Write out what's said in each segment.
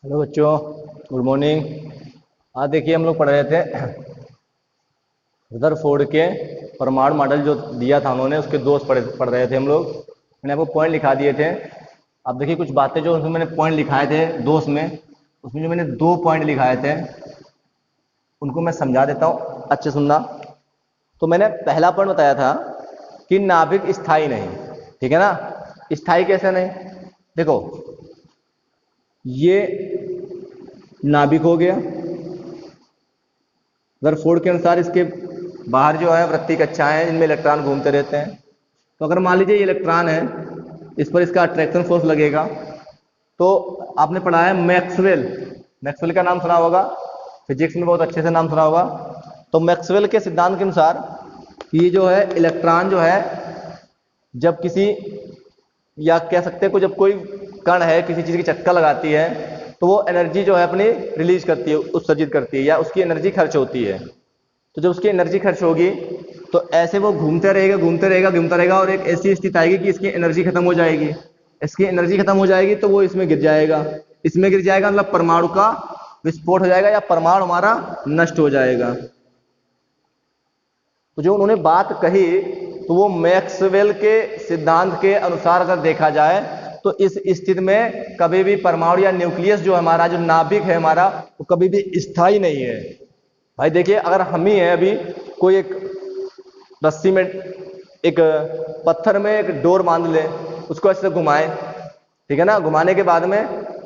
Hello बच्चों, good morning. आज देखिए हम लोग पढ़ रहे थे रदरफोर्ड के परमाणु मॉडल जो दिया था उन्होंने, उसके दोष पढ़ रहे थे हम लोग। मैंने आपको पॉइंट लिखा दिए थे। अब देखिए कुछ बातें जो उसमें मैंने पॉइंट लिखाए थे दोष में, उसमें जो मैंने 2 पॉइंट लिखाए थे उनको मैं समझा देता हूँ, अच्छे सुनना। तो मैंने पहला पॉइंट बताया था कि नाभिक स्थायी नहीं, ठीक है ना। स्थायी कैसे नहीं? देखो, ये नाभिक हो गया। रदरफोर्ड के अनुसार इसके बाहर जो है वृत्तीय कक्षाएं हैं जिनमें इलेक्ट्रॉन घूमते रहते हैं। तो अगर मान लीजिए ये इलेक्ट्रॉन है, इस पर इसका अट्रैक्शन फोर्स लगेगा। तो आपने पढ़ा है मैक्सवेल, मैक्सवेल का नाम सुना होगा, फिजिक्स में बहुत अच्छे से नाम सुना होगा। तो मैक्सवेल के सिद्धांत के अनुसार ये जो है इलेक्ट्रॉन जो है, जब किसी, या कह सकते हैं जब कोई कण है किसी चीज की चक्कर लगाती है तो वो एनर्जी जो है अपनी रिलीज करती है, उत्सर्जित करती है, या उसकी एनर्जी खर्च होती है। तो जब उसकी एनर्जी खर्च होगी तो ऐसे वो घूमते रहेगा घूमते रहेगा घूमता रहेगा, और एक ऐसी स्थिति आएगी कि इसकी एनर्जी खत्म हो जाएगी। इसकी एनर्जी खत्म हो जाएगी तो वो इसमें गिर जाएगा। इसमें गिर जाएगा मतलब परमाणु का विस्फोट हो जाएगा, या परमाणु हमारा नष्ट हो जाएगा। तो जो उन्होंने बात कही तो वो मैक्सवेल के सिद्धांत के अनुसार अगर देखा जाए तो इस स्थिति में कभी भी परमाणु या न्यूक्लियस जो हमारा, जो नाभिक है हमारा, वो कभी भी स्थायी नहीं है। भाई देखिए, अगर हम ही है अभी कोई एक रस्सी में, एक पत्थर में एक डोर बांध ले, उसको ऐसे घुमाए, ठीक है ना। घुमाने के बाद में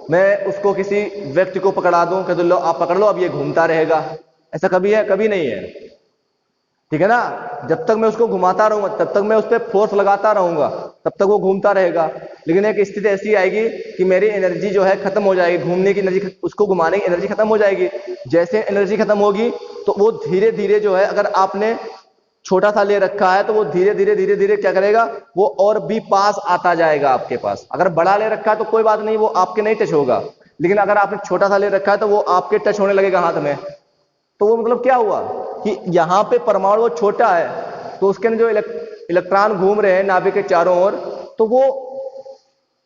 मैं उसको किसी व्यक्ति को पकड़ा दूं, कह दो लो आप पकड़ लो, अब ये घूमता रहेगा, ऐसा कभी है? कभी नहीं है, ठीक है ना। जब तक मैं उसको घुमाता रहूंगा तब तक मैं उस पर फोर्स लगाता रहूंगा, तब तक वो घूमता रहेगा। लेकिन एक स्थिति ऐसी आएगी कि मेरी एनर्जी जो है खत्म हो जाएगी, घूमने की एनर्जी, उसको घुमाने की एनर्जी खत्म हो जाएगी। जैसे एनर्जी खत्म होगी तो वो धीरे धीरे जो है, अगर आपने छोटा सा ले रखा है तो वो धीरे धीरे धीरे धीरे क्या करेगा, वो और भी पास आता जाएगा आपके पास। अगर बड़ा ले रखा है तो कोई बात नहीं, वो आपके नहीं टच होगा। लेकिन अगर आपने छोटा सा ले रखा है तो वो आपके टच होने लगेगा हाथ में। तो वो मतलब क्या हुआ कि यहाँ पे परमाणु वो छोटा है, तो उसके अंदर जो इलेक्ट्रॉन घूम रहे हैं नाभिक के चारों ओर, तो वो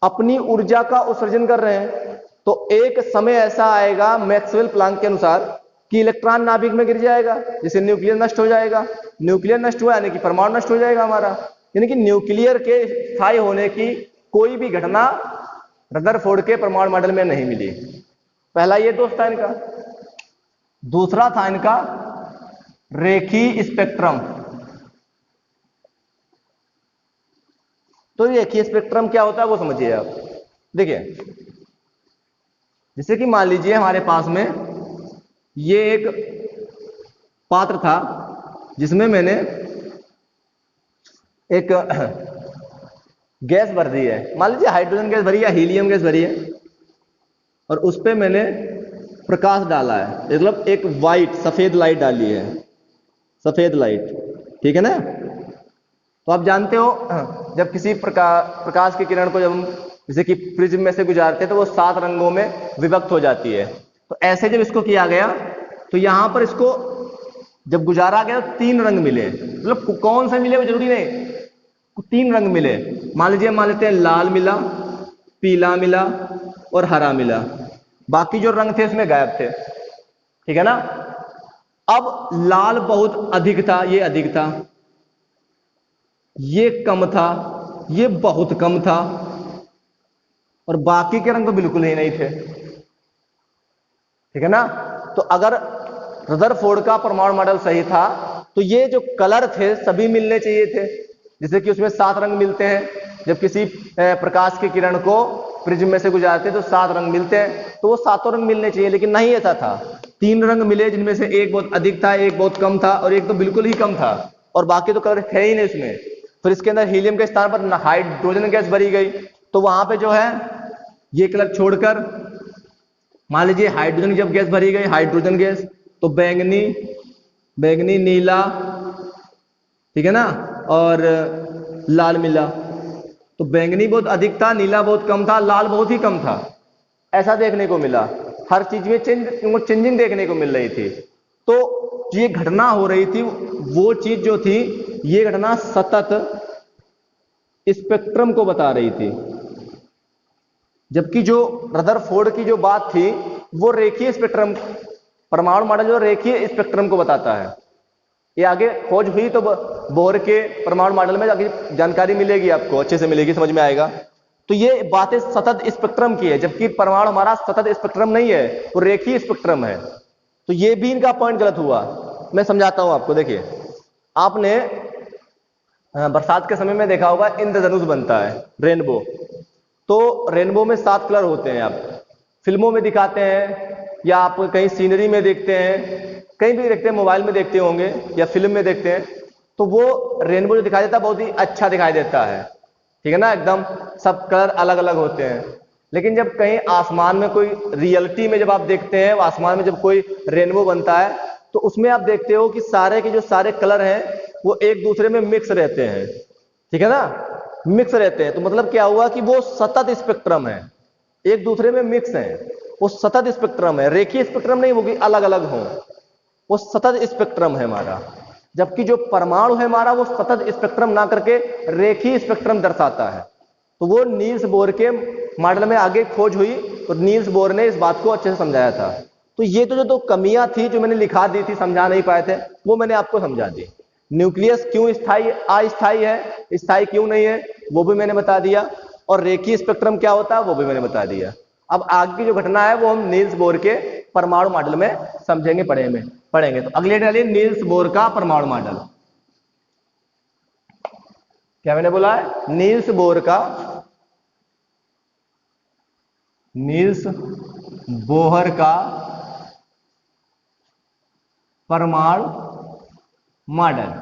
अपनी ऊर्जा का उत्सर्जन कर रहे हैं। तो एक समय ऐसा आएगा मैक्सवेल प्लांक के अनुसार कि इलेक्ट्रॉन नाभिक में गिर जाएगा, जिससे न्यूक्लियर नष्ट हो जाएगा। न्यूक्लियर नष्ट हुआ यानी कि परमाणु नष्ट हो जाएगा हमारा। यानी कि न्यूक्लियर के स्थायी होने की कोई भी घटना रदरफोर्ड के परमाणु मॉडल में नहीं मिली। पहला ये दोष था इनका। दूसरा था इनका रेखीय स्पेक्ट्रम। तो रेखीय स्पेक्ट्रम क्या होता है वो समझिए आप। देखिए, जैसे कि मान लीजिए हमारे पास में ये एक पात्र था जिसमें मैंने एक गैस भर दी है, मान लीजिए हाइड्रोजन गैस भरी है या हीलियम गैस भरी है, और उस पर मैंने प्रकाश डाला है, मतलब एक वाइट सफेद लाइट डाली है, सफेद लाइट, ठीक है ना। तो आप जानते हो जब किसी प्रकाश की किरण को जब हम जैसे कि प्रिज्म में से गुजारते हैं तो वो 7 रंगों में विभक्त हो जाती है। तो ऐसे जब इसको किया गया तो यहां पर इसको जब गुजारा गया तो 3 रंग मिले, मतलब कौन से मिले वो जरूरी नहीं, 3 रंग मिले। मान लीजिए, मान लेते हैं लाल मिला, पीला मिला और हरा मिला, बाकी जो रंग थे उसमें गायब थे, ठीक है ना। अब लाल बहुत अधिक था, ये अधिक था, ये कम था, ये बहुत कम था, और बाकी के रंग तो बिल्कुल ही नहीं थे, ठीक है ना। तो अगर रदरफोर्ड का परमाणु मॉडल सही था तो ये जो कलर थे सभी मिलने चाहिए थे। जैसे कि उसमें 7 रंग मिलते हैं, जब किसी प्रकाश की किरण को प्रिज्म में से गुजारते तो 7 रंग मिलते हैं, तो वो 7 रंग मिलने चाहिए, लेकिन नहीं ऐसा था। 3 रंग मिले जिनमें से एक बहुत अधिक था, एक बहुत कम था, और एक तो बिल्कुल ही कम था, और बाकी तो कलर थे ही नहीं उसमें। फिर इसके अंदर हीलियम के स्थान पर हाइड्रोजन गैस भरी गई, तो वहां पे जो है ये कलर छोड़कर, मान लीजिए हाइड्रोजन जब गैस भरी गई, हाइड्रोजन गैस, तो बैंगनी, बैंगनी, नीला, ठीक है ना, और लाल मिला। तो बैंगनी बहुत अधिक था, नीला बहुत कम था, लाल बहुत ही कम था, ऐसा देखने को मिला। हर चीज में चेंजिंग देखने को मिल रही थी। तो ये घटना हो रही थी, वो चीज जो थी, ये घटना सतत स्पेक्ट्रम को बता रही थी। जबकि जो रदरफोर्ड की जो बात थी वो रेखीय स्पेक्ट्रम, परमाणु मॉडल जो रेखीय स्पेक्ट्रम को बताता है। ये आगे खोज हुई तो बोर के परमाणु मॉडल में आगे जानकारी मिलेगी, आपको अच्छे से मिलेगी, समझ में आएगा। तो ये बातें सतत स्पेक्ट्रम की है, जबकि परमाणु हमारा सतत स्पेक्ट्रम नहीं है, वो रेखीय स्पेक्ट्रम है। तो ये भी इनका पॉइंट गलत हुआ। मैं समझाता हूं आपको। देखिए, आपने बरसात के समय में देखा होगा इंद्रधनुष बनता है, रेनबो। तो रेनबो में 7 कलर होते हैं। आप फिल्मों में दिखाते हैं या आप कहीं सीनरी में देखते हैं, कहीं भी देखते हैं, मोबाइल में देखते होंगे या फिल्म में देखते हैं, तो वो रेनबो जो दिखाई देता है बहुत ही अच्छा दिखाई देता है, ठीक है ना, एकदम सब कलर अलग अलग होते हैं। लेकिन जब कहीं आसमान में कोई रियलिटी में जब आप देखते हैं, आसमान में जब कोई रेनबो बनता है, तो उसमें आप देखते हो कि सारे के जो सारे कलर हैं वो एक दूसरे में मिक्स रहते हैं, ठीक है ना, मिक्स रहते हैं। तो मतलब क्या हुआ कि वो सतत स्पेक्ट्रम है, एक दूसरे में मिक्स है, वो सतत स्पेक्ट्रम है, रेखीय स्पेक्ट्रम नहीं होगी अलग अलग हो, वो सतत स्पेक्ट्रम है हमारा। जबकि जो परमाणु है हमारा वो सतत स्पेक्ट्रम ना करके रेखीय स्पेक्ट्रम दर्शाता है। तो वो नील्स बोर के मॉडल में आगे खोज हुई और नील्स बोर ने इस बात को अच्छे से समझाया था। तो ये तो जो कमियां थी जो मैंने लिखा दी थी, समझा नहीं पाए थे, वो मैंने आपको समझा दी। न्यूक्लियस क्यों स्थायी अस्थायी है, स्थायी क्यों नहीं है, वो भी मैंने बता दिया। और रेखीय स्पेक्ट्रम क्या होता है वो भी मैंने बता दिया। अब आगे की जो घटना है वो हम नील्स बोर के परमाणु मॉडल में समझेंगे, पढ़ेंगे। तो अगले डालिए नील्स बोर का परमाणु मॉडल। क्या मैंने बोला है? नील्स बोर बोहर का परमाणु मॉडल।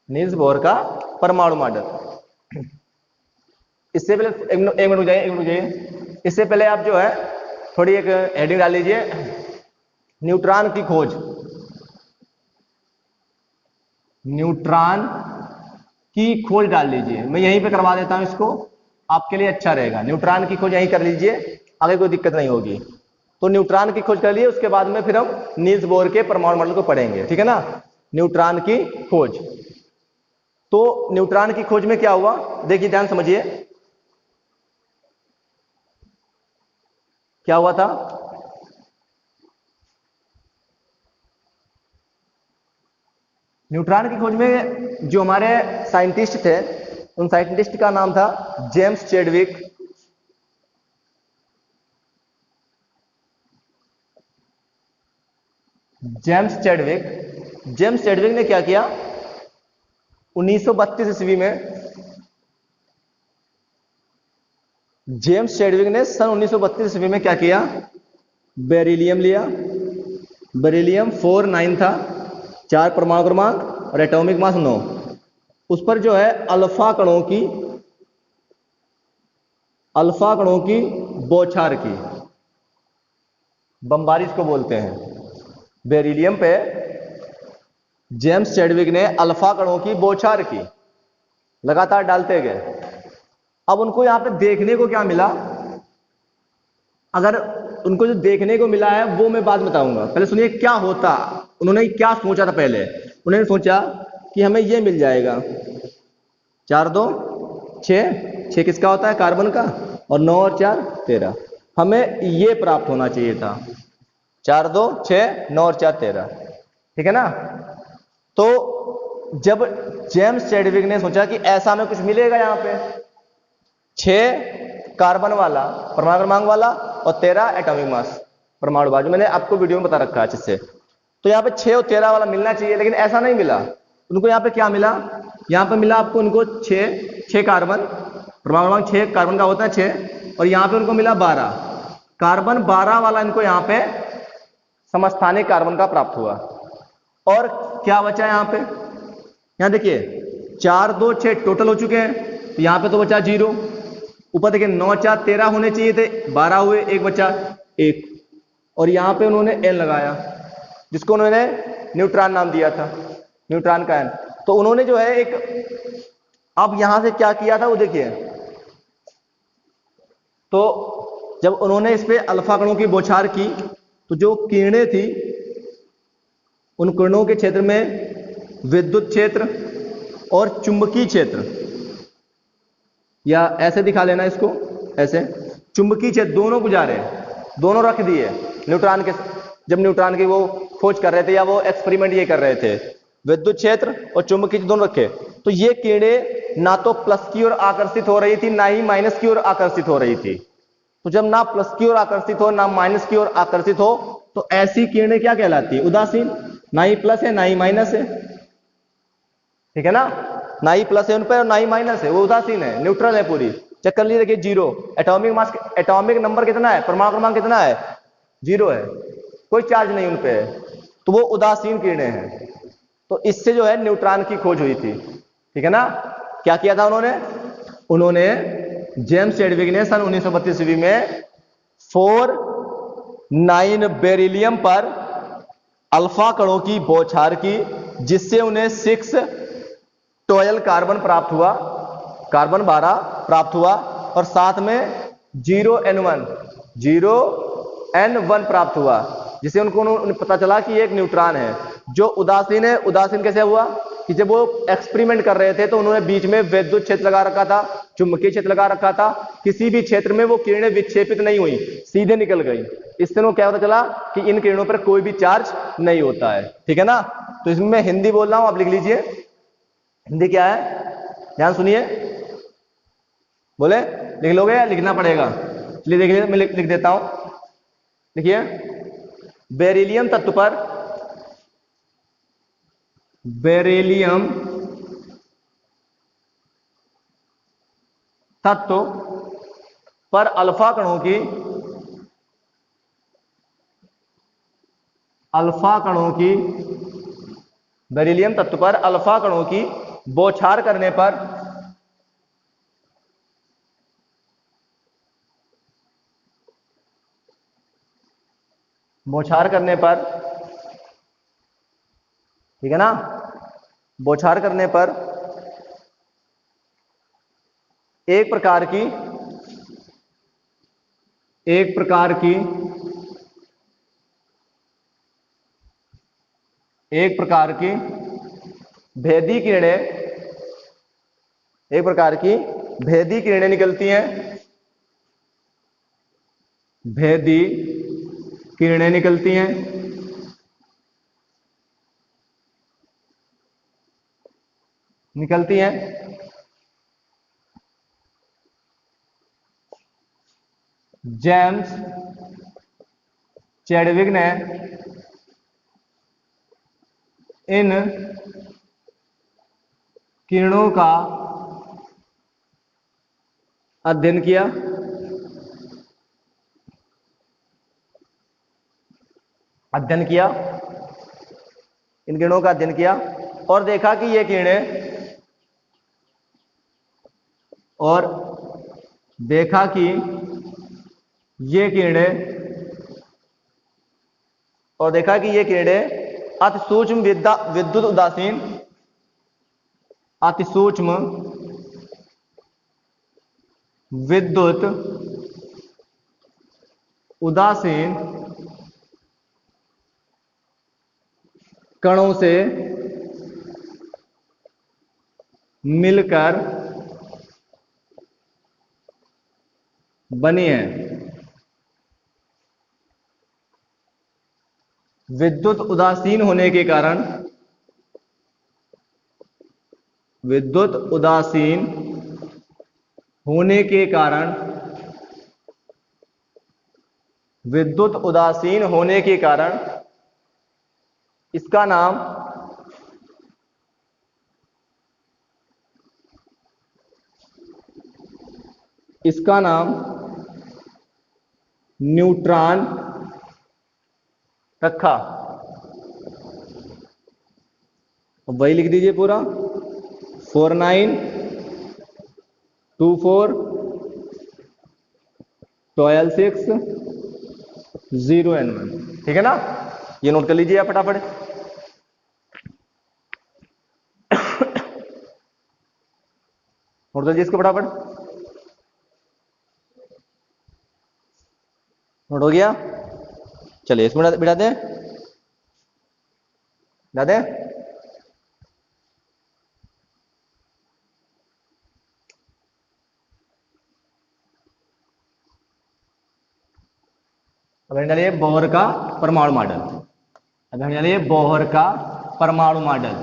नील्स बोर का परमाणु मॉडल। इससे पहले एक मिनट रुक जाइए। इससे पहले आप जो है थोड़ी एक हेडिंग डाल लीजिए, न्यूट्रॉन की खोज। न्यूट्रॉन की खोज डाल लीजिए, मैं यहीं पे करवा देता हूं इसको, आपके लिए अच्छा रहेगा। न्यूट्रॉन की खोज यहीं कर लीजिए, आगे कोई दिक्कत नहीं होगी। तो न्यूट्रॉन की खोज कर लिए, उसके बाद में फिर हम नील्स बोर के परमाणु मॉडल को पढ़ेंगे, ठीक है ना। न्यूट्रॉन की खोज। तो न्यूट्रॉन की खोज में क्या हुआ, देखिए ध्यान समझिए क्या हुआ था। न्यूट्रॉन की खोज में जो हमारे साइंटिस्ट थे, उन साइंटिस्ट का नाम था जेम्स चैडविक। जेम्स चैडविक ने क्या किया, 1932 ईस्वी में जेम्स चैडविक ने सन 1932 ईस्वी में क्या किया, बेरिलियम लिया। बेरिलियम 4-9 था, 4 परमाणु क्रमांक और एटॉमिक मास 9। उस पर जो है अल्फा कणों की बौछार की, बमबारी इसको बोलते हैं। बेरिलियम पे जेम्स चैडविक ने अल्फा कणों की बौछार की, लगातार डालते गए। अब उनको यहां पे देखने को क्या मिला, अगर उनको जो देखने को मिला है वो मैं बात बताऊंगा, पहले सुनिए क्या होता। उन्होंने क्या सोचा था, पहले उन्होंने सोचा कि हमें ये मिल जाएगा 4 2 6 किसका होता है, कार्बन का, और 9 और 4 13, हमें ये प्राप्त होना चाहिए था। 4 2 6 9 और 4 13, ठीक है ना। तो जब जेम्स चैडविक ने सोचा कि ऐसा हमें कुछ मिलेगा, यहां पे 6 कार्बन वाला परमाणु क्रमांक वाला और 13 एटॉमिक मास परमाणु वाला, जो मैंने आपको वीडियो में बता रखा है अच्छे से। तो यहाँ पे 6 और 13 वाला मिलना चाहिए, लेकिन ऐसा नहीं मिला उनको। यहाँ पे क्या मिला, यहाँ पे मिला आपको उनको 6 कार्बन, परमाणु क्रमांक 6 कार्बन का होता है 6, और यहाँ पे उनको मिला 12 कार्बन, 12 वाला इनको यहाँ पे समस्थानिक कार्बन का प्राप्त हुआ। और क्या बचा यहाँ पे, यहाँ देखिए 4 2 6 टोटल हो चुके हैं, तो यहाँ पे तो बचा 0। ऊपर देखिए 9 4 13 होने चाहिए थे, 12 हुए, 1 बचा 1। और यहाँ पे उन्होंने एन लगाया, जिसको उन्होंने न्यूट्रॉन नाम दिया था, न्यूट्रॉन का एन। तो उन्होंने जो है एक, अब यहां से क्या किया था वो देखिए। तो जब उन्होंने इस पे अल्फा कणों की बौछार की, तो जो किरणें थी उन किरणों के क्षेत्र में विद्युत क्षेत्र और चुंबकीय क्षेत्र, या ऐसे दिखा लेना इसको, ऐसे चुंबकीय क्षेत्र दोनों गुजारे, दोनों रख दिए न्यूट्रॉन के, जब न्यूट्रॉन की वो खोज कर रहे थे या वो एक्सपेरिमेंट ये कर रहे थे, विद्युत क्षेत्र और चुंबकीय क्षेत्र दोनों रखे। तो ये किरणें ना तो प्लस की ओर आकर्षित हो रही थी ना ही माइनस की ओर आकर्षित हो रही थी। तो जब ना प्लस की ओर आकर्षित हो ना माइनस की ओर आकर्षित हो तो ऐसी किरणें क्या कहलाती है? उदासीन। ना ही प्लस है ना ही माइनस है, ठीक है ना, ना ही प्लस है उन पर और ना ही माइनस है, वो उदासीन है, न्यूट्रल है पूरी। चेक कर लीजिए, देखिए zero atomic mass, atomic number कितना है, परमाणु क्रमांक कितना है, जीरो है, कोई चार्ज नहीं उन पे है, तो वो उदासीन किरणें हैं। तो इससे जो है न्यूट्रॉन की खोज हुई थी, ठीक है ना। क्या किया था उन्होंने जेम्स चैडविक ने सन 1932 ईस्वी में 4-9 बेरिलियम पर अल्फा कणों की बौछार की, जिससे उन्हें 6-12 कार्बन प्राप्त हुआ, कार्बन 12 प्राप्त हुआ, और साथ में 0N1 प्राप्त हुआ, जिसे उन्हें पता चला कि एक न्यूट्रॉन है जो उदासीन है। उदासीन कैसे हुआ कि जब वो एक्सपेरिमेंट कर रहे थे तो उन्होंने बीच में विद्युत क्षेत्र लगा रखा था, चुंबकीय क्षेत्र लगा रखा था, किसी भी क्षेत्र में वो किरणें विक्षेपित नहीं हुई, सीधे निकल गई। इससे वो क्या पता चला कि इन किरणों पर कोई भी चार्ज नहीं होता है, ठीक है ना। तो इसमें मैं हिंदी बोल रहा हूं, आप लिख लीजिए हिंदी क्या है, ध्यान सुनिए, बोले लिख लोगे या लिखना पड़ेगा? चलिए देखिए मैं लिख देता हूं, देखिए बेरिलियम तत्व पर, बेरिलियम तत्व पर अल्फा कणों की बेरिलियम तत्व पर अल्फा कणों की बौछार करने पर ठीक है ना, बौछार करने पर एक प्रकार की भेदी किरणें निकलती हैं, भेदी किरणें निकलती हैं, जेम्स चैडविक ने इन किरणों का अध्ययन किया, इन किरणों का अध्ययन किया और देखा कि ये किरणें अतिसूक्ष्म विद्युत उदासीन कणों से मिलकर बनी है। विद्युत उदासीन होने के कारण इसका नाम न्यूट्रॉन रखा। वही लिख दीजिए पूरा, 49240N1, ठीक है ना। ये नोट कर लीजिए आप फटाफट। नोट कर लीजिए इसको फटाफट, नोट हो गया। चलिए इसमें बिठा दें, अब हम डालिए बोहर का परमाणु मॉडल। अब हम डालिए बोहर का परमाणु मॉडल।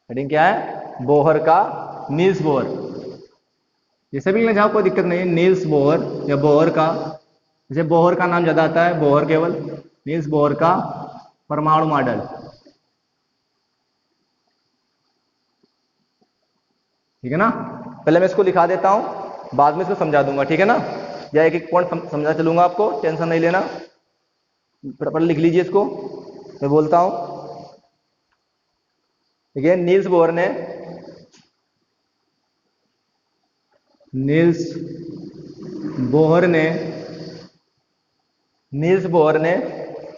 हेडिंग क्या है? बोहर का, नील्स बोहर, जैसे भी लिखना चाहो कोई दिक्कत नहीं है। नील्स बोहर या बोहर का, जैसे बोहर का नाम ज्यादा आता है, बोहर केवल, नील्स बोहर का परमाणु मॉडल। ठीक है ना? पहले मैं इसको लिखा देता हूं, बाद में इसको समझा दूंगा, ठीक है ना? या एक एक पॉइंट समझा चलूंगा, आपको टेंशन नहीं लेना। फटाफट लिख लीजिए इसको, मैं बोलता हूं। ठीक है, नील्स बोहर ने नील्स बोहर ने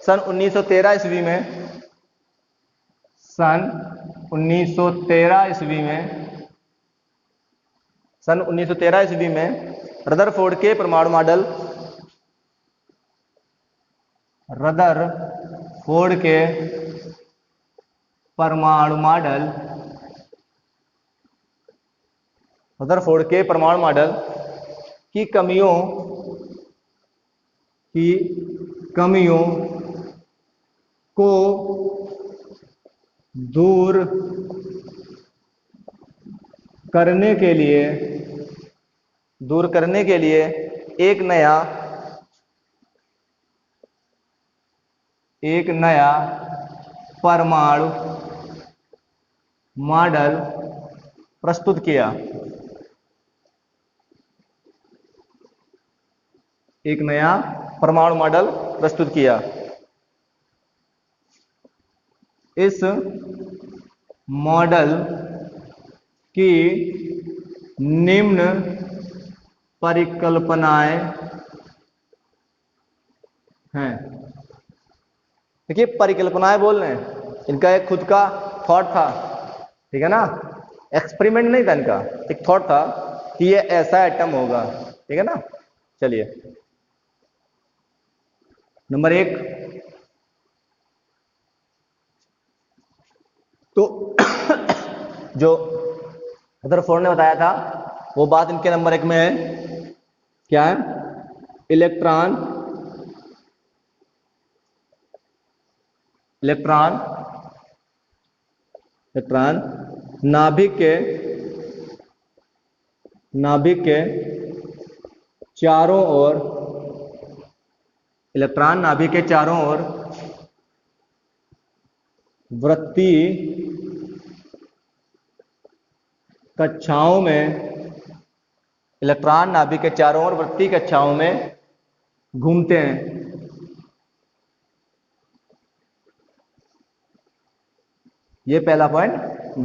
सन 1913 ईस्वी में, सन 1913 ईस्वी में रदरफोर्ड के परमाणु मॉडल, रदरफोर्ड के परमाणु मॉडल की कमियों को दूर करने के लिए एक नया परमाणु मॉडल प्रस्तुत किया। एक नया परमाणु मॉडल प्रस्तुत किया। इस मॉडल की निम्न परिकल्पनाएं हैं। देखिए, परिकल्पनाएं बोल रहे हैं, इनका एक खुद का थॉट था, ठीक है ना? एक्सपेरिमेंट नहीं था इनका, एक थॉट था कि ये ऐसा एटम होगा, ठीक है ना? चलिए, नंबर 1, तो जो रदरफोर्ड ने बताया था वो बात इनके नंबर 1 में है। क्या है? इलेक्ट्रॉन नाभिक के चारों ओर, इलेक्ट्रॉन नाभिक के चारों ओर वृत्तीय कक्षाओं में, इलेक्ट्रॉन नाभिक के चारों ओर वृत्तीय कक्षाओं में घूमते हैं। ये पहला पॉइंट,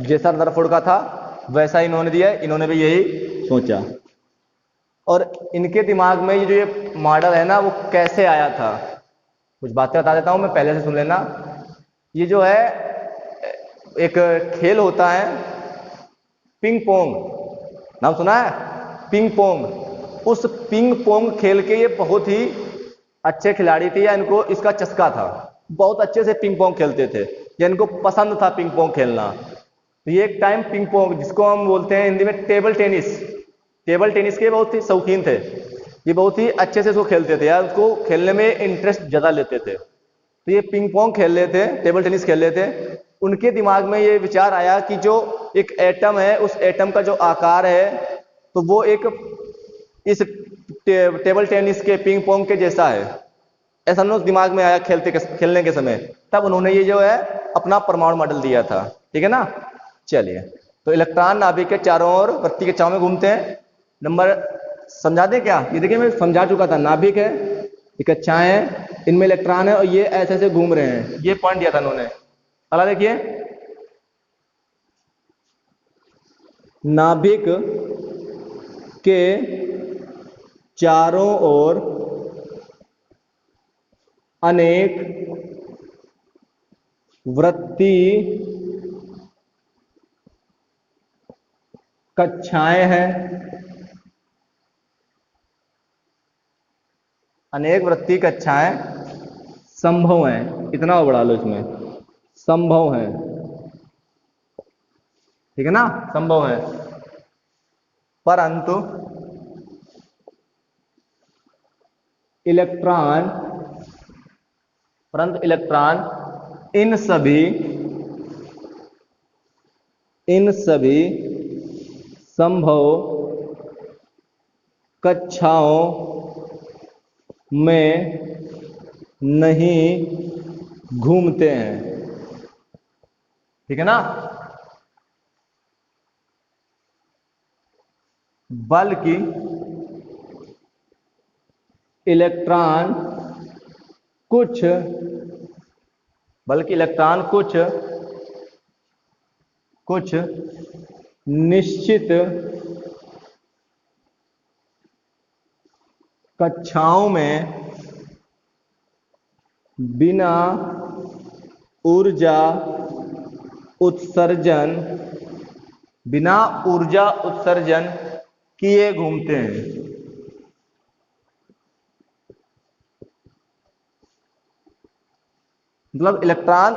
जैसा रदरफोर्ड का था वैसा इन्होंने दिया, इन्होंने भी यही सोचा। और इनके दिमाग में ये जो ये मॉडल है ना, वो कैसे आया था, कुछ बातें बता देता हूं मैं, पहले से सुन लेना। ये जो है एक खेल होता है पिंग पोंग, नाम सुना है? Ping pong. उस पिंग पोंग खेल के ये बहुत ही अच्छे खिलाड़ी थे, या इनको इसका चस्का था, बहुत अच्छे से पिंग पोंग खेलते थे, या इनको पसंद था पिंग पोंग खेलना। तो ये एक टाइम पिंग पोंग, जिसको हम बोलते हैं हिंदी में टेबल टेनिस के बहुत ही शौकीन थे। ये बहुत ही अच्छे से इसको खेलते थे यार, उसको खेलने में इंटरेस्ट ज्यादा लेते थे। तो ये पिंग पोंग खेल रहे थे, टेबल टेनिस खेल रहे थे। उनके दिमाग में ये विचार आया कि जो एक एटम है, उस एटम का जो आकार है तो वो एक इस टेबल टेनिस के, पिंग पोंग के जैसा है। ऐसा उन्होंने दिमाग में आया खेलने के समय, तब उन्होंने ये जो है अपना परमाणु मॉडल दिया था, ठीक है ना? चलिए, तो इलेक्ट्रॉन नाभिक के चारों ओर वृत्तीय कक्षाओं में घूमते हैं। नंबर समझा दें क्या? ये देखिए मैं समझा चुका था, नाभिक है, ये कक्षाएं हैं, इनमें इलेक्ट्रॉन है और ये ऐसे ऐसे घूम रहे हैं, ये पॉइंट दिया था उन्होंने। अगला देखिए, नाभिक के चारों ओर अनेक वृत्तीय कक्षाएं हैं, अनेक वृत्तीय कक्षाएं संभव हैं। इतना बढ़ा लो इसमें, संभव है, ठीक है ना? संभव है, परंतु इलेक्ट्रॉन, परंतु इलेक्ट्रॉन इन सभी संभव कक्षाओं में नहीं घूमते हैं। ठीक है ना, बल्कि इलेक्ट्रॉन कुछ निश्चित कक्षाओं में बिना ऊर्जा उत्सर्जन किए घूमते हैं। मतलब इलेक्ट्रॉन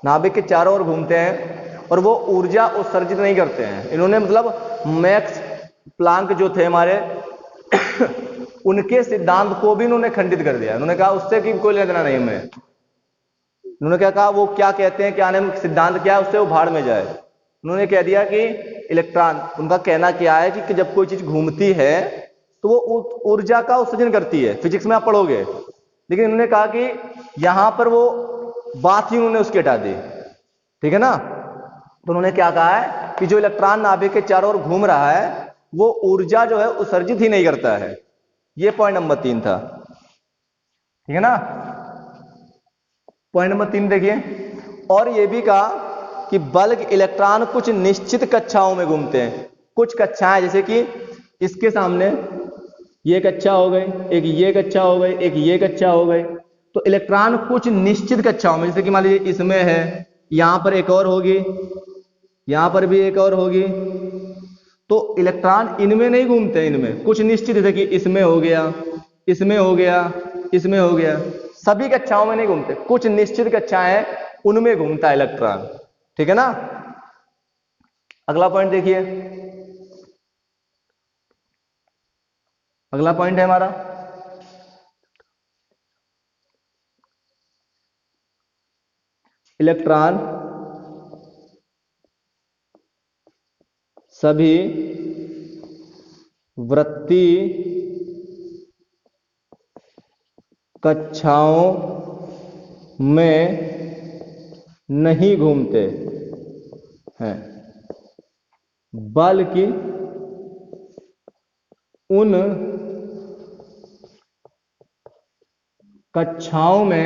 नाभिक के चारों ओर घूमते हैं और वो ऊर्जा उत्सर्जित नहीं करते हैं। इन्होंने मतलब मैक्स प्लांक जो थे हमारे उनके सिद्धांत को भी इन्होंने खंडित कर दिया। उन्होंने कहा उससे कि कोई लेना देना नहीं हमें। उन्होंने क्या कहा, वो क्या कहते हैं, क्या नाम सिद्धांत क्या है, उससे वो भाड़ में जाए। उन्होंने कह दिया कि इलेक्ट्रॉन, उनका कहना क्या है कि जब कोई चीज घूमती है तो वो ऊर्जा का उत्सर्जन करती है। फिजिक्स में आप पढ़ोगे, लेकिन उन्होंने कहा कि यहां पर वो बात ही उन्होंने उसकी हटा दी। ठीक है ना, तो उन्होंने क्या कहा है कि जो इलेक्ट्रॉन नाभिक के चारों ओर घूम रहा है वो ऊर्जा जो है उत्सर्जित ही नहीं करता है। ये पॉइंट नंबर 3 था। ठीक है ना, पॉइंट नंबर 3 देखिए। और ये भी कहा कि बल्कि इलेक्ट्रॉन कुछ निश्चित कक्षाओं में घूमते हैं। कुछ कक्षाएं, जैसे कि इसके सामने ये कक्षा हो गई, एक ये कक्षा हो गई, एक ये कक्षा हो गई। तो इलेक्ट्रॉन कुछ निश्चित कक्षाओं में, जैसे कि मान लीजिए इसमें है, यहां पर एक और होगी, यहां पर भी एक और होगी, तो इलेक्ट्रॉन इनमें नहीं घूमते। इनमें कुछ निश्चित, जैसे कि इसमें हो गया, इसमें हो गया, इसमें हो गया, सभी कक्षाओं में नहीं घूमते। कुछ निश्चित कक्षाएं उनमें घूमता है इलेक्ट्रॉन। ठीक है ना, अगला पॉइंट देखिए। अगला पॉइंट है हमारा इलेक्ट्रॉन सभी वृत्तीय कक्षाओं में नहीं घूमते हैं, बल्कि उन कक्षाओं में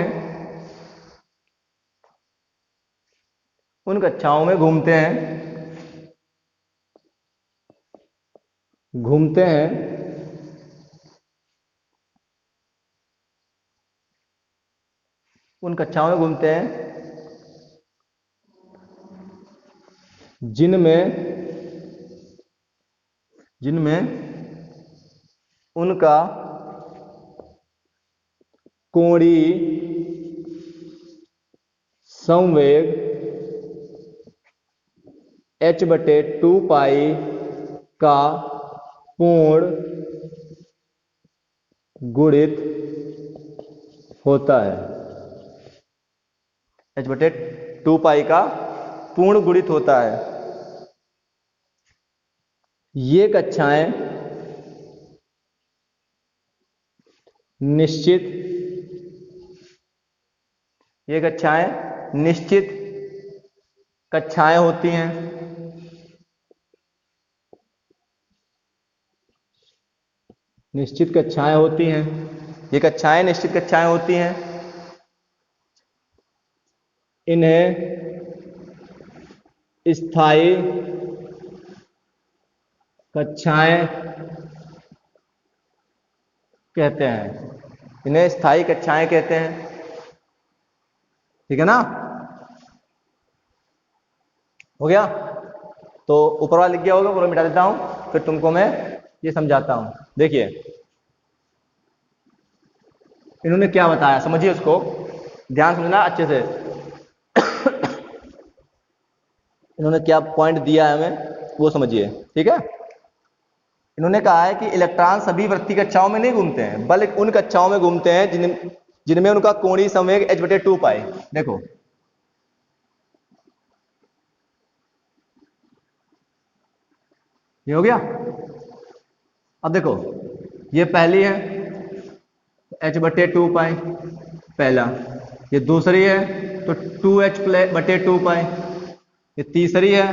घूमते हैं उन कक्षाओं में घूमते हैं जिनमें उनका कोणीय संवेग h/2π का पूर्ण गुणित होता है। h/2π का पूर्ण गुणित होता है। ये कक्षाएं निश्चित कक्षाएं होती हैं। निश्चित कक्षाएं होती हैं, ये कक्षाएं निश्चित कक्षाएं होती हैं। इन्हें स्थायी कक्षाएं कहते हैं। ठीक है ना, हो गया। तो ऊपर वाला लिख गया होगा, पूरा मिटा देता हूं, फिर तुमको मैं ये समझाता हूं। देखिए इन्होंने क्या बताया, समझिए उसको, ध्यान समझना अच्छे से। इन्होंने क्या पॉइंट दिया है हमें वो समझिए। ठीक है, इन्होंने कहा है कि इलेक्ट्रॉन सभी वृत्तीय कक्षाओं में नहीं घूमते हैं, बल्कि उन कक्षाओं में घूमते हैं जिनमें उनका कोणीय संवेग h/2 पाई। देखो ये हो गया। अब देखो ये पहली है h/2 पाई पहला, ये दूसरी है तो 2h/2 पाई, ये तीसरी है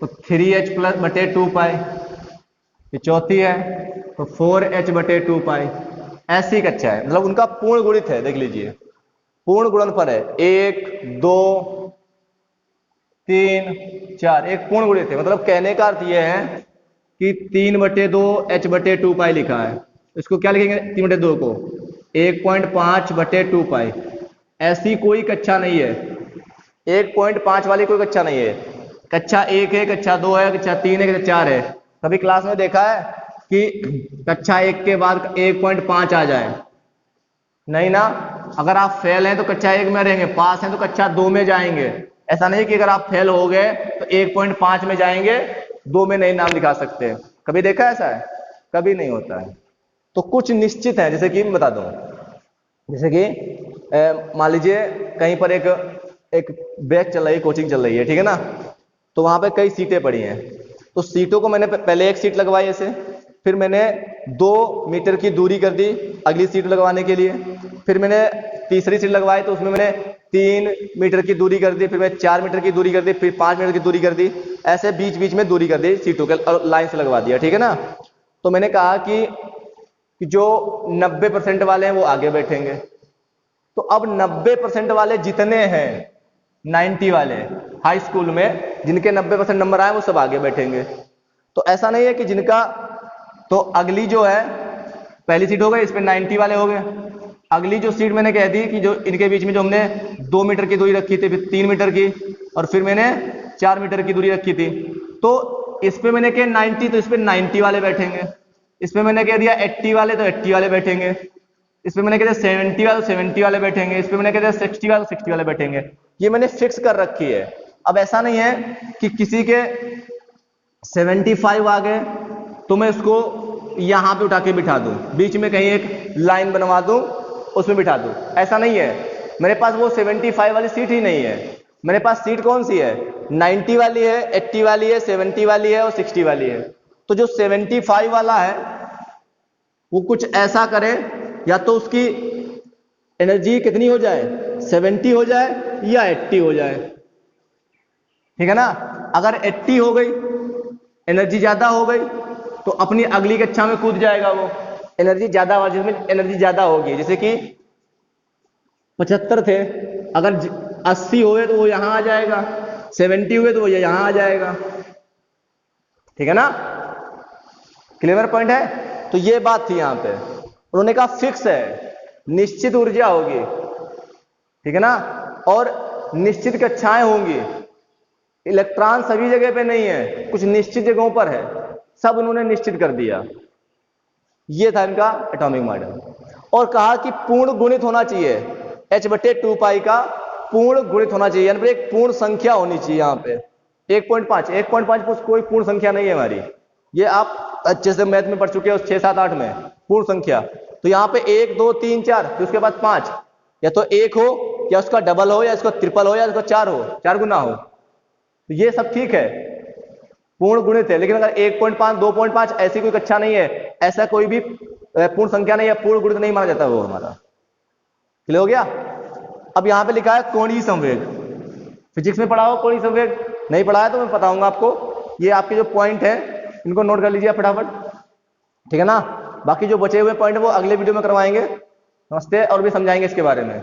तो 3h/2 पाई, ये चौथी है तो 4h/2 पाई। ऐसी कक्षा है, मतलब उनका पूर्ण गुणित है। देख लीजिए पूर्ण गुणनफल है 1 2 3 4, एक पूर्ण गुणित है। मतलब कहने का अर्थ यह है कि 3/2 h/2 पाई लिखा है, इसको क्या लिखेंगे 3/2 को 1.5/2 पाई। ऐसी कोई कक्षा नहीं है, 1.5 वाली कोई कक्षा नहीं है। कक्षा 1 है, कक्षा 2 है, कक्षा 3 है, कक्षा 4 है। कभी क्लास में देखा है कि कक्षा 1 के बाद 1.5 आ जाए? नहीं ना। अगर आप फेल हैं तो कक्षा 1 में रहेंगे, पास हैं तो कक्षा 2 में जाएंगे। ऐसा नहीं कि अगर आप फेल हो गए तो 1.5 में जाएंगे, 2 में नहीं नाम लिखा सकते। कभी देखा ऐसा है? कभी नहीं होता है। तो कुछ निश्चित है, जैसे कि मैं बता दूं, जैसे कि मान लीजिए कहीं पर एक बैच चल रही है, कोचिंग चल रही है, ठीक है ना। तो वहां पे कई सीटें पड़ी हैं, तो सीटों को मैंने पहले एक सीट लगवाई ऐसे, फिर मैंने 2 मीटर की दूरी कर दी अगली सीट लगवाने के लिए, फिर मैंने तीसरी सीट लगवाई तो उसमें मैंने 3 मीटर की दूरी कर दी, फिर मैं 4 मीटर की दूरी कर दी, फिर 5 मीटर की दूरी कर दी, ऐसे बीच बीच में दूरी कर दी सीटों के और लाइन से लगवा दिया, ठीक है ना। तो मैंने कहा कि जो 90% वाले हैं वो आगे बैठेंगे। तो अब 90% वाले जितने हैं, 90 वाले हाई स्कूल में जिनके 90% नंबर आए वो सब आगे बैठेंगे। तो ऐसा नहीं है कि जिनका, तो अगली जो है पहली सीट हो गई, इस पे 90 वाले हो गए। अगली जो सीट मैंने कह दी कि जो इनके बीच में जो हमने 2 मीटर की दूरी रखी थी, फिर 3 मीटर की, और फिर मैंने 4 मीटर की दूरी रखी थी, तो इस पे मैंने कहा 90, तो इस पे 90 वाले बैठेंगे। इस पे मैंने कह दिया 80 वाले, तो 80 वाले बैठेंगे। इस पे मैंने कह दिया 70 वाले, तो 70 वाले बैठेंगे। इस पे मैंने कह दिया 60 वाले, तो 60 वाले बैठेंगे। ये मैंने फिक्स कर रखी है। अब ऐसा नहीं है कि किसी के 75 आ गए तो मैं उसको यहां पे उठा के बिठा दूं, बीच में कहीं एक लाइन बनवा दूं, उसमें बिठा दूं। ऐसा नहीं है, मेरे पास वो 75 वाली सीट ही नहीं है। मेरे पास सीट कौन सी है? 90 वाली है, 80 वाली है, 70 वाली है और 60 वाली है। तो जो 75 वाला है वो कुछ ऐसा करे, या तो उसकी एनर्जी कितनी हो जाए, 70 हो जाए या 80 हो जाए, ठीक है ना। अगर 80 हो गई, एनर्जी ज्यादा हो गई, तो अपनी अगली कक्षा में कूद जाएगा वो। एनर्जी ज्यादा, जिसमें एनर्जी ज्यादा होगी, जैसे कि 75 थे, अगर 80 हुए तो वो यहां आ जाएगा, 70 हुए तो वो यहां आ जाएगा, ठीक है ना। क्लियर पॉइंट है। तो ये बात थी यहां पे। उन्होंने कहा फिक्स है, निश्चित ऊर्जा होगी, ठीक है ना, और निश्चित कक्षाएं होंगी। इलेक्ट्रॉन सभी जगह पे नहीं है, कुछ निश्चित जगहों पर है, सब उन्होंने निश्चित कर दिया। ये था इनका एटॉमिक मॉडल। और कहा कि पूर्ण गुणित होना चाहिए, h/2 पाई का पूर्ण गुणित होना चाहिए, यानी एक पूर्ण संख्या होनी चाहिए। यहाँ पे 1.5 कोई पूर्ण संख्या नहीं है हमारी, ये आप अच्छे से मैथ में पढ़ चुके हो 6 7 8 में, पूर्ण संख्या। तो यहाँ पे 1 2 3 4, फिर उसके बाद 5, या तो 1 हो या उसका डबल हो या इसका ट्रिपल हो या इसका 4 हो, 4 गुना हो, तो ये सब ठीक है, पूर्ण गुणित है। लेकिन अगर 1.5 2.5 ऐसी कोई कक्षा नहीं है, ऐसा कोई भी पूर्ण संख्या नहीं है, पूर्ण गुणित नहीं माना जाता वो हमारा। क्लियर हो गया। अब यहां पे लिखा है कोणीय संवेग। फिजिक्स में पढ़ा हो कोणीय संवेग? नहीं पढ़ा है तो मैं बताऊंगा आपको। ये आपके जो पॉइंट है इनको नोट कर लीजिए फटाफट, ठीक है ना। बाकी जो बचे हुए पॉइंट वो अगले वीडियो में करवाएंगे। नमस्ते, और भी समझाएंगे इसके बारे में।